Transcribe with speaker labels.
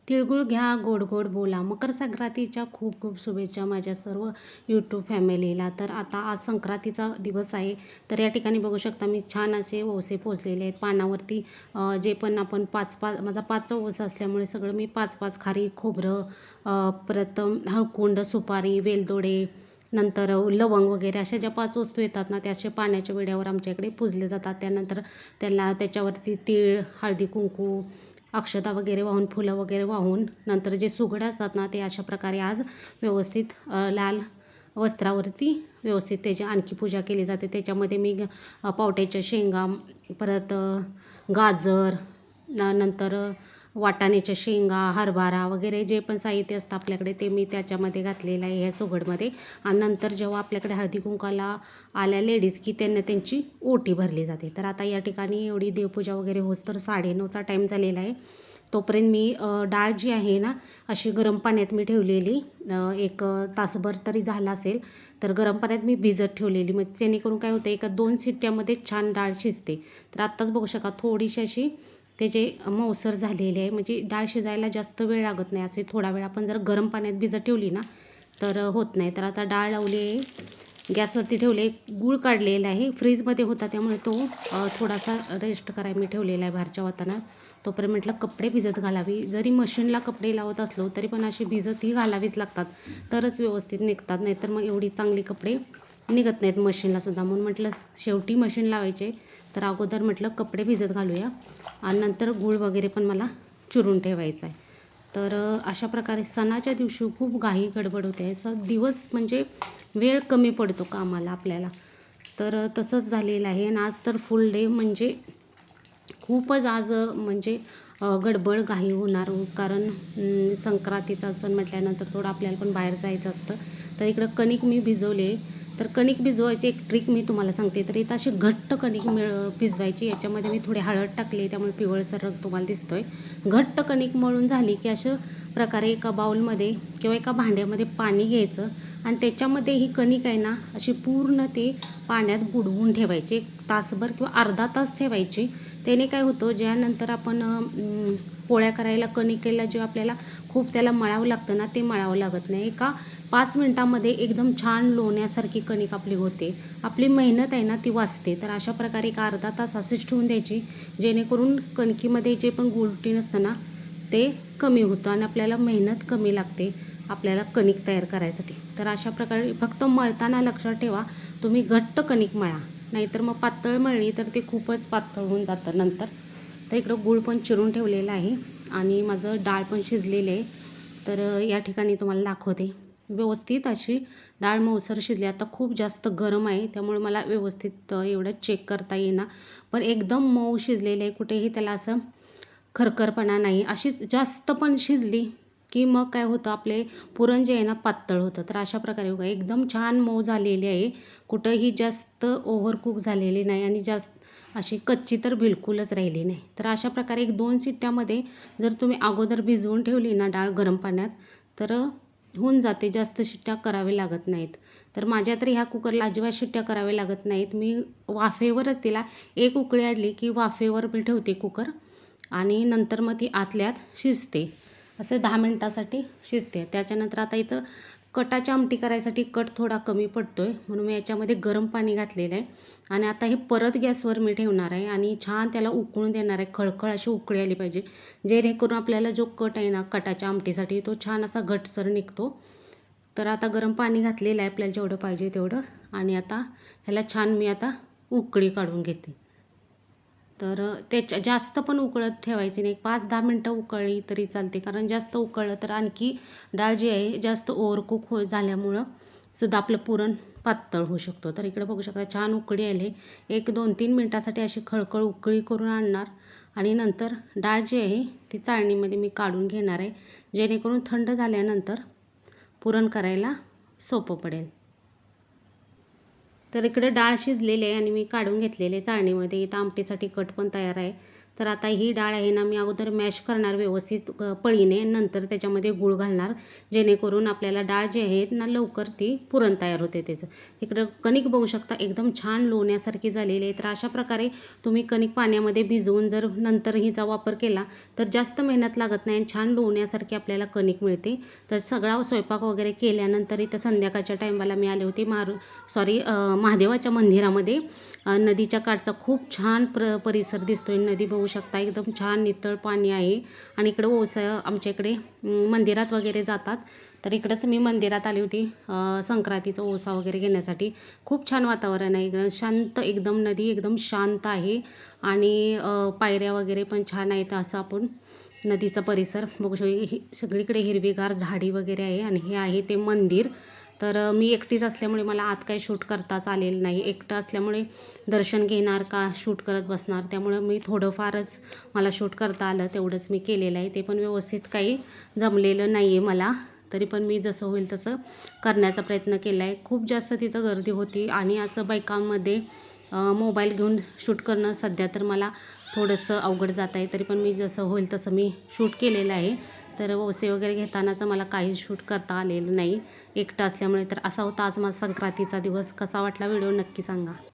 Speaker 1: तिळगुळ घ्या गोड गोड बोला. मकर संक्रांतीच्या खूप खूप शुभेच्छा माझ्या सर्व यूट्यूब फॅमिलीला. तर आता आज संक्रांतीचा दिवस आहे. तर या ठिकाणी बघू शकता मी छान असे ओवसे पोचलेले आहेत पानावरती. जे पण आपण पाच पाच माझा 5चा ओवसा असल्यामुळे सगळं मी 5-5 खारी खोबरं, परत हळकुंड, सुपारी, वेलदोडे, नंतर लवंग वगैरे अशा ज्या 5 वस्तू येतात ना, त्या अशा पाण्याच्या विड्यावर आमच्या इकडे पूजले जातात. त्यानंतर त्याच्यावरती तीळ, हळदी कुंकू, अक्षता वगैरे वाहून, फुलं वगैरे वाहून, नंतर जे सुगडं असतात ना, ते अशा प्रकारे आज व्यवस्थित लाल वस्त्रावरती व्यवस्थित त्याची आणखी पूजा केली जाते. त्याच्यामध्ये मी पावट्याच्या शेंगा, परत गाजर, नंतर वाटाण्याच्या शेंगा, हरभरा वगैरे जे पण साहित्य असतं आपल्याकडे ते मी त्याच्यामध्ये घातलेलं आहे ह्या सुगडमध्ये. आणि नंतर जेव्हा आपल्याकडे हळदी कुंकाला आल्या लेडीज की त्यांना त्यांची ओटी भरली जाते. तर आता या ठिकाणी एवढी देवपूजा वगैरे होस तर 9:30चा टाईम झालेला आहे. तोपर्यंत मी डाळ जी आहे ना, अशी गरम पाण्यात मी ठेवलेली, एक तासभर तरी झाला असेल. तर गरम पाण्यात मी भिजत ठेवलेली, मग जेणेकरून काय होतं, एका 2 शिट्ट्यामध्ये छान डाळ शिजते. तर आत्ताच बघू शका थोडीशी अशी त्याचे मऊसर झालेली आहे, म्हणजे डाळ शिजायला जास्त वेळ लागत नाही. असे थोडा वेळ आपण जर गरम पाण्यात भिजत ठेवली ना तर होत नाही. तर आता डाळ लावली आहे, गॅसवरती ठेवले, गूळ काढलेला आहे, फ्रीजमध्ये होता त्यामुळे तो थोडासा रेस्ट करायला मी ठेवलेला आहे बाहेरच्या वातावरणात. तोपर्यंत म्हटलं कपडे भिजत घालावी. जरी मशीनला कपडे लावत असलो तरी पण अशी भिजत ही घालावीच लागतात, तरच व्यवस्थित निघतात. नाहीतर मग एवढी चांगली कपडे निघत नाहीत मशीनलासुद्धा. म्हणून म्हटलं शेवटी मशीन लावायचे, तर अगोदर म्हटलं कपडे भिजत घालूया आणि नंतर गूळ वगैरे पण मला चुरून ठेवायचा आहे. तर अशा प्रकारे सणाच्या दिवशी खूप घाई गडबड होते. असं दिवस म्हणजे वेळ कमी पडतो कामाला आपल्याला. तर तसंच झालेलं आहे. आणि आज तर फुल डे म्हणजे खूपच आज म्हणजे गडबड घाई होणार, कारण संक्रांतीचा सण म्हटल्यानंतर थोडं आपल्याला पण बाहेर जायचं असतं. तर इकडं कणिक मी भिजवले. तर कणिक भिजवायची एक ट्रिक मी तुम्हाला सांगते. तर इथं अशी घट्ट कणिक भिजवायची. याच्यामध्ये मी थोडी हळद टाकली, त्यामुळे पिवळसर रंग तुम्हाला दिसतोय. घट्ट कणिक मळून झाली की अशा प्रकारे एका बाउलमध्ये किंवा एका भांड्यामध्ये पाणी घ्यायचं आणि त्याच्यामध्ये ही कणिक आहे ना, अशी पूर्ण ते पाण्यात बुडवून ठेवायची. 1 तासभर किंवा अर्धा तास ठेवायची. त्याने काय होतं, ज्यानंतर आपण पोळ्या करायला कणिकेला जे आपल्याला खूप त्याला मळावं लागतं ना, ते मळावं लागत नाही. एका 5 मिनटामध्ये एकदम छान लोण्यासारखी कणिक आपली होते. आपली मेहनत आहे ना ती वाचते. तर अशा प्रकारे एक अर्धा तास असेच ठेवून द्यायची, जेणेकरून कणकीमध्ये जे पण गुलटीन असतं ना ते कमी होतं आणि आपल्याला मेहनत कमी लागते आपल्याला कणिक तयार करायसाठी. तर अशा प्रकारे फक्त मळताना लक्षात ठेवा, तुम्ही घट्ट कणिक मळा, नाहीतर मग पातळ मळली तर ते खूपच पातळ होऊन जातं नंतर. तर इकडं गूळ पण चिरून ठेवलेलं आहे आणि माझं डाळ पण शिजलेली आहे. तर या ठिकाणी तुम्हाला दाखवते. व्यवस्थित अशी डाळ मऊसर शिजली. आता खूप जास्त गरम आहे त्यामुळे मला व्यवस्थित एवढं चेक करता येईना, पण एकदम मऊ शिजलेली आहे. कुठेही त्याला असं खरखरपणा नाही. अशीच जास्त पण शिजली की मग काय होतं, आपले पुरण जे आहे ना पातळ होतं. तर अशा प्रकारे बघा एकदम छान मऊ झालेली आहे. कुठंही जास्त ओव्हरकुक झालेली नाही आणि जास्त अशी कच्ची तर बिलकुलच राहिली नाही. तर अशा प्रकारे 1-2 शिट्ट्यामध्ये जर तुम्ही अगोदर भिजवून ठेवली ना डाळ गरम पाण्यात, तर होऊन जाते. जास्त शिट्ट्या कराव्या लागत नाहीत. तर माझ्या तर ह्या कुकरला अजिबात शिट्ट्या कराव्या लागत नाहीत. मी वाफेवरच तिला एक उकळी आली की वाफेवर मी ठेवते कुकर आणि नंतर मग ती आतल्यात शिजते. असं 10 मिनटासाठी शिजते. त्याच्यानंतर आता इथं कटाची आमटी करायसाठी कट थोडा कमी पडतो आहे, म्हणून मी याच्यामध्ये गरम पाणी घातलेलं आहे आणि आता हे परत गॅसवर मी ठेवणार आहे आणि छान त्याला उकळून देणार आहे. खळखळ अशी उकळी आली पाहिजे, जेणेकरून आपल्याला जो कट आहे ना कटाच्या आमटीसाठी तो छान असा घटसर निघतो. तर आता गरम पाणी घातलेलं आहे आपल्याला जेवढं पाहिजे तेवढं आणि आता ह्याला छान मी आता उकळी काढून घेते. तर त्याच्या जास्त पण उकळत ठेवायची नाही. 5-10 मिनटं उकळली तरी चालते, कारण जास्त उकळलं तर आणखी डाळ जी आहे जास्त ओव्हरकुक झाल्यामुळं सुद्धा आपलं पुरण पातळ होऊ शकतो. तर इकडे बघू शकता छान उकळी आली. एक 2-3 मिनटासाठी अशी खळखळ उकळी करून आणणार आणि नंतर डाळ जी आहे ती चाळणीमध्ये मी काढून घेणार आहे, जेणेकरून थंड झाल्यानंतर पुरण करायला सोपं पडेल. तर इकडे डाळ शिजलेली आहे आणि मी काढून घेतलेले चाळणीमध्ये. इथं आमटीसाठी कट पण तयार आहे. तर आता ही डाळ आहे ना, मी अगोदर मॅश करणार व्यवस्थित पळीने, नंतर त्याच्यामध्ये गूळ घालणार, जेणेकरून आपल्याला डाळ जी आहे ना लवकर ती पुरण तयार होते त्याचं. इकडं कणिक बघू शकता एकदम छान लोण्यासारखी झालेली आहे. तर अशा प्रकारे तुम्ही कणिक पाण्यामध्ये भिजवून जर नंतर हिचा वापर केला तर जास्त मेहनत लागत नाही आणि छान लोण्यासारखी आपल्याला कणिक मिळते. तर सगळा स्वयंपाक वगैरे केल्यानंतर इथं संध्याकाळच्या टायमाला मी आले होते महादेवाच्या मंदिरामध्ये. नदीच्या काठचा खूप छान परिसर दिसतोय. नदी बघू शकता एकदम छान नितळ पाणी आहे आणि इकडं ओसं आमच्या इकडे मंदिरात वगैरे जातात. तर इकडंच मी मंदिरात आली होती संक्रांतीचा ओसा वगैरे घेण्यासाठी. खूप छान वातावरण आहे, एकदम शांत, एकदम नदी एकदम शांत आहे आणि पायऱ्या वगैरे पण छान आहेत. असं आपण नदीचा परिसर बघू शकतो. सगळीकडे हिरवीगार झाडी वगैरे आहे आणि हे आहे ते मंदिर. तर मी एकटीच असल्यामुळे मला आत काही शूट करताच आलेलं नाही. एकटं असल्यामुळे दर्शन घेणार का शूट करत बसणार, त्यामुळं मी थोडंफारच मला शूट करता आलं, तेवढंच मी केलेलं आहे. ते पण व्यवस्थित काही जमलेलं नाही आहे मला, तरी पण मी जसं होईल तसं करण्याचा प्रयत्न केला आहे. खूप जास्त तिथं गर्दी होती आणि असं बायकांमध्ये मोबाईल घेऊन शूट करणं सध्या तर मला थोडंसं अवघड जात आहे. तरी पण मी जसं होईल तसं मी शूट केलेलं आहे. तर वसे वगैरे घेतानाचं मला काहीच शूट करता आलेलं नाही एकटं असल्यामुळे. तर असा होता आज माझा संक्रांतीचा दिवस. कसा वाटला व्हिडिओ नक्की सांगा.